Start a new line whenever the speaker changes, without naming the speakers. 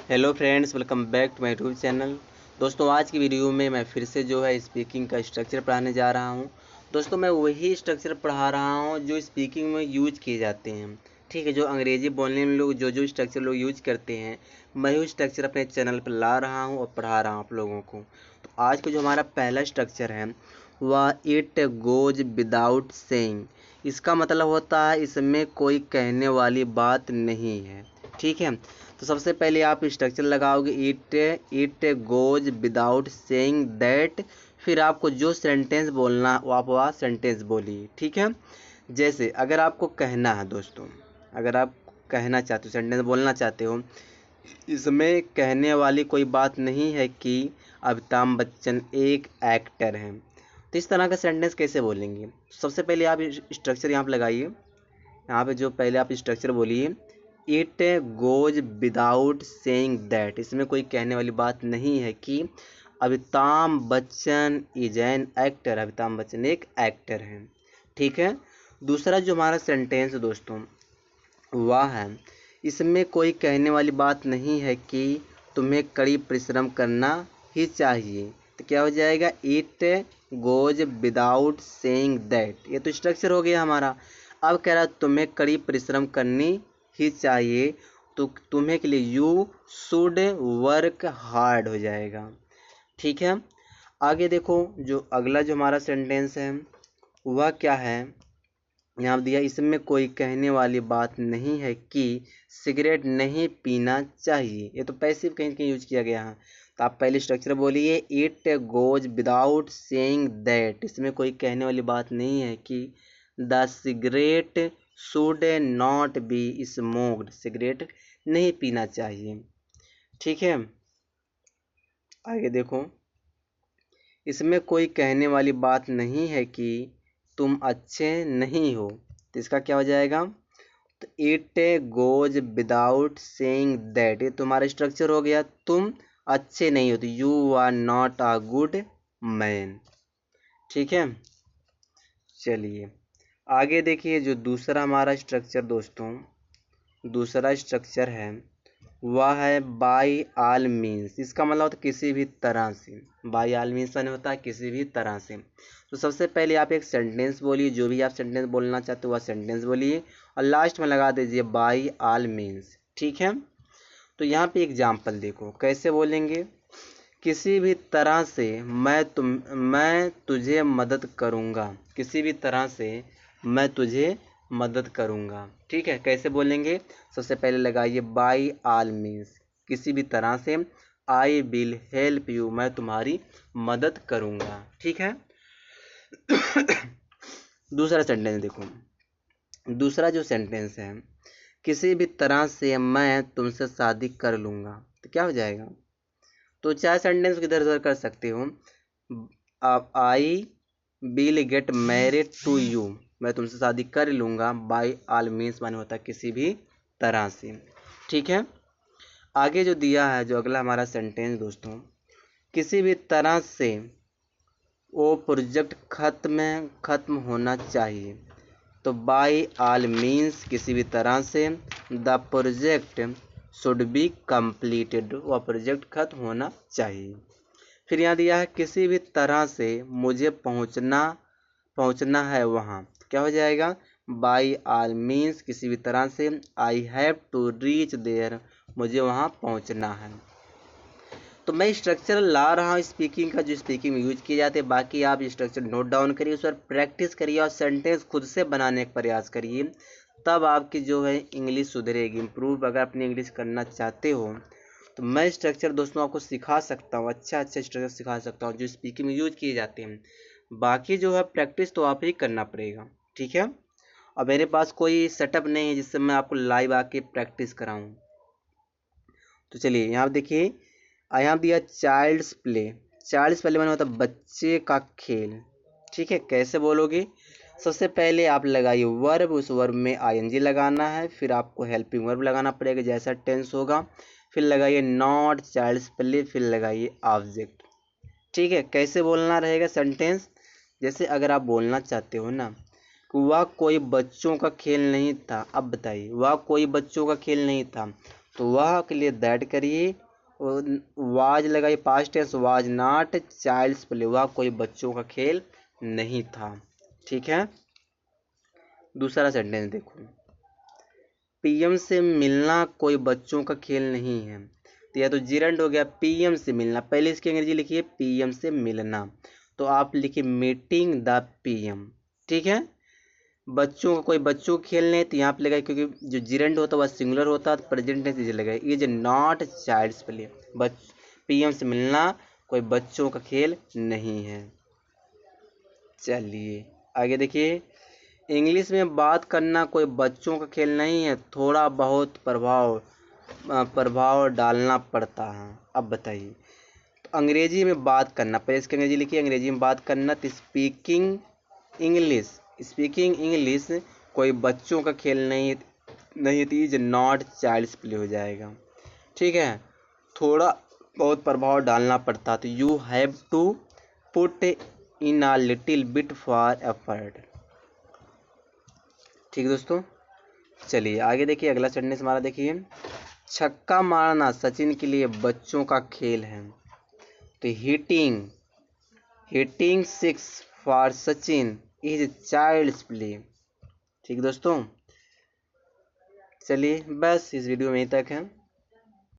Hello friends, welcome back to my YouTube channel. दोस्तों, आज की वीडियो में मैं फिर से जो है स्पीकिंग का स्ट्रक्चर पढ़ाने जा रहा हूं। दोस्तों, मैं वही स्ट्रक्चर पढ़ा रहा हूं जो स्पीकिंग में यूज किए जाते हैं। ठीक है, जो अंग्रेजी बोलने में लोग जो स्ट्रक्चर लोग यूज करते हैं, मैं वही स्ट्रक्चर अपने चैनल पर ला रहा हूँ और पढ़ा रहा हूँ आप लोगों को। तो आज का जो हमारा पहला स्ट्रक्चर है वह इट गोज विदाउट सेइंग। इसका मतलब होता है इसमें कोई कहने वाली बात नहीं है। ठीक है, तो सबसे पहले आप स्ट्रक्चर लगाओगे it goes without saying that. फिर आपको जो सेंटेंस बोलना आप वह सेंटेंस बोलिए। ठीक है, जैसे अगर आपको कहना है दोस्तों, अगर आप कहना चाहते हो, सेंटेंस बोलना चाहते हो, इसमें कहने वाली कोई बात नहीं है कि अमिताभ बच्चन एक एक्टर हैं। तो इस तरह का सेंटेंस कैसे बोलेंगे? सबसे पहले आप स्ट्रक्चर यहाँ पर लगाइए। यहाँ पे जो पहले आप स्ट्रक्चर बोलिए, it goes without saying that. इसमें कोई कहने वाली बात नहीं है कि Amitabh Bachchan is an actor. Amitabh Bachchan एक एक्टर हैं। ठीक है, दूसरा जो हमारा सेंटेंस दोस्तों वह है, इसमें कोई कहने वाली बात नहीं है कि तुम्हें कड़ी परिश्रम करना ही चाहिए। तो क्या हो जाएगा? It goes without saying that. ये तो स्ट्रक्चर हो गया हमारा। अब कह रहा तुम्हें कड़ी परिश्रम करनी ही चाहिए, तो तुम्हें के लिए यू शुड वर्क हार्ड हो जाएगा। ठीक है, आगे देखो, जो अगला जो हमारा सेंटेंस है वह क्या है, यहाँ दिया, इसमें कोई कहने वाली बात नहीं है कि सिगरेट नहीं पीना चाहिए। ये तो पैसिव कहीं कहीं यूज किया गया है। तो आप पहले स्ट्रक्चर बोलिए, it goes without saying that. इसमें कोई कहने वाली बात नहीं है कि the cigarette should not be smoked. Cigarette नहीं पीना चाहिए। ठीक है, आगे देखो, इसमें कोई कहने वाली बात नहीं है कि तुम अच्छे नहीं हो। तो इसका क्या हो जाएगा? तो it goes without saying that. ये तुम्हारा स्ट्रक्चर हो गया, तुम अच्छे नहीं हो, तो you are not a good man. ठीक है, चलिए आगे देखिए, जो दूसरा हमारा स्ट्रक्चर दोस्तों, दूसरा स्ट्रक्चर है वह है बाई आल मीन्स। इसका मतलब होता है किसी भी तरह से। बाई आल मीन्स नहीं होता है किसी भी तरह से। तो सबसे पहले आप एक सेंटेंस बोलिए, जो भी आप सेंटेंस बोलना चाहते हो वह सेंटेंस बोलिए और लास्ट में लगा दीजिए बाई आल मीन्स। ठीक है, तो यहाँ पे एग्जाम्पल देखो कैसे बोलेंगे। किसी भी तरह से मैं तुझे मदद करूँगा। किसी भी तरह से मैं तुझे मदद करूँगा। ठीक है, कैसे बोलेंगे? सबसे पहले लगाइए बाई आल मीन्स, किसी भी तरह से। आई विल हेल्प यू, मैं तुम्हारी मदद करूँगा। ठीक है, दूसरा सेंटेंस देखो, दूसरा जो सेंटेंस है, किसी भी तरह से मैं तुमसे शादी कर लूँगा। तो क्या हो जाएगा? तो चार सेंटेंस इधर उधर कर सकते हो आप। I will get married to you, मैं तुमसे शादी कर लूँगा। बाई आल मीन्स माने होता है किसी भी तरह से। ठीक है, आगे जो दिया है, जो अगला हमारा सेंटेंस दोस्तों, किसी भी तरह से वो प्रोजेक्ट खत्म होना चाहिए। तो बाई आल मीन्स किसी भी तरह से the project should be completed, वह प्रोजेक्ट खत्म होना चाहिए। फिर यहाँ दिया है किसी भी तरह से मुझे पहुँचना है वहाँ। क्या हो जाएगा? बाई आल मीन्स किसी भी तरह से I have to reach there, मुझे वहाँ पहुँचना है। तो मैं स्ट्रक्चर ला रहा हूँ स्पीकिंग का, जो स्पीकिंग में यूज किए जाते हैं। बाकी आप स्ट्रक्चर नोट डाउन करिए, उस पर प्रैक्टिस करिए और सेंटेंस खुद से बनाने का प्रयास करिए, तब आपकी जो है इंग्लिश सुधरेगी, इम्प्रूव अगर अपनी इंग्लिश करना चाहते हो। तो मैं स्ट्रक्चर दोस्तों आपको सिखा सकता हूँ, अच्छा स्ट्रक्चर सिखा सकता हूँ जो स्पीकिंग में यूज किए जाते हैं। बाकी जो है प्रैक्टिस तो आप ही करना पड़ेगा। ठीक है, और मेरे पास कोई सेटअप नहीं है जिससे मैं आपको लाइव आके प्रैक्टिस कराऊँ। तो चलिए यहाँ देखिए, यहाँ दिया चाइल्ड्स प्ले। चाइल्ड्स प्ले मैंने मतलब बच्चे का खेल। ठीक है, कैसे बोलोगे? सबसे पहले आप लगाइए वर्ब, उस वर्ब में आईएनजी लगाना है, फिर आपको हेल्पिंग वर्ब लगाना पड़ेगा जैसा टेंस होगा। फिर लगाइए नॉट चाइल्ड्स प्ले, फिर लगाइए ऑब्जेक्ट। ठीक है, कैसे बोलना रहेगा सेंटेंस? जैसे अगर आप बोलना चाहते हो ना कि वह कोई बच्चों का खेल नहीं था, अब बताइए वह कोई बच्चों का खेल नहीं था, तो वह के लिए दैट करिए, वाज लगाइए past tense, was not child's play, वह कोई बच्चों का खेल नहीं था। ठीक है, दूसरा सेंटेंस देखो, पीएम से मिलना कोई बच्चों का खेल नहीं है। तो या तो जिरंड हो गया, पीएम से मिलना, पहले इसकी अंग्रेजी लिखिए पीएम से मिलना, तो आप लिखिए मीटिंग द पीएम। ठीक है, बच्चों का कोई बच्चों खेल नहीं, तो यहाँ पे लगा, क्योंकि जो जिरंड होता है वह सिंगुलर होता है, तो प्रेजेंट टेंस इज लगा, ये जो नॉट चाइल्ड्स प्ले, पीएम से मिलना कोई बच्चों का खेल नहीं है। चलिए आगे देखिए, इंग्लिश में बात करना कोई बच्चों का खेल नहीं है, थोड़ा बहुत प्रभाव डालना पड़ता है। अब बताइए, तो अंग्रेजी में बात करना, पहले इसकी अंग्रेजी लिखिए, अंग्रेजी में बात करना, तो स्पीकिंग इंग्लिश कोई बच्चों का खेल नहीं इज नॉट चाइल्ड्स प्ले हो जाएगा। ठीक है, थोड़ा बहुत प्रभाव डालना पड़ता, तो you have to put in a little bit for effort. ठीक है दोस्तों, चलिए आगे देखिए, अगला सेंटेंस हमारा देखिए, छक्का मारना सचिन के लिए बच्चों का खेल है। तो hitting six for Sachin is child's play. ठीक दोस्तों, चलिए बस इस वीडियो में यहीं तक है।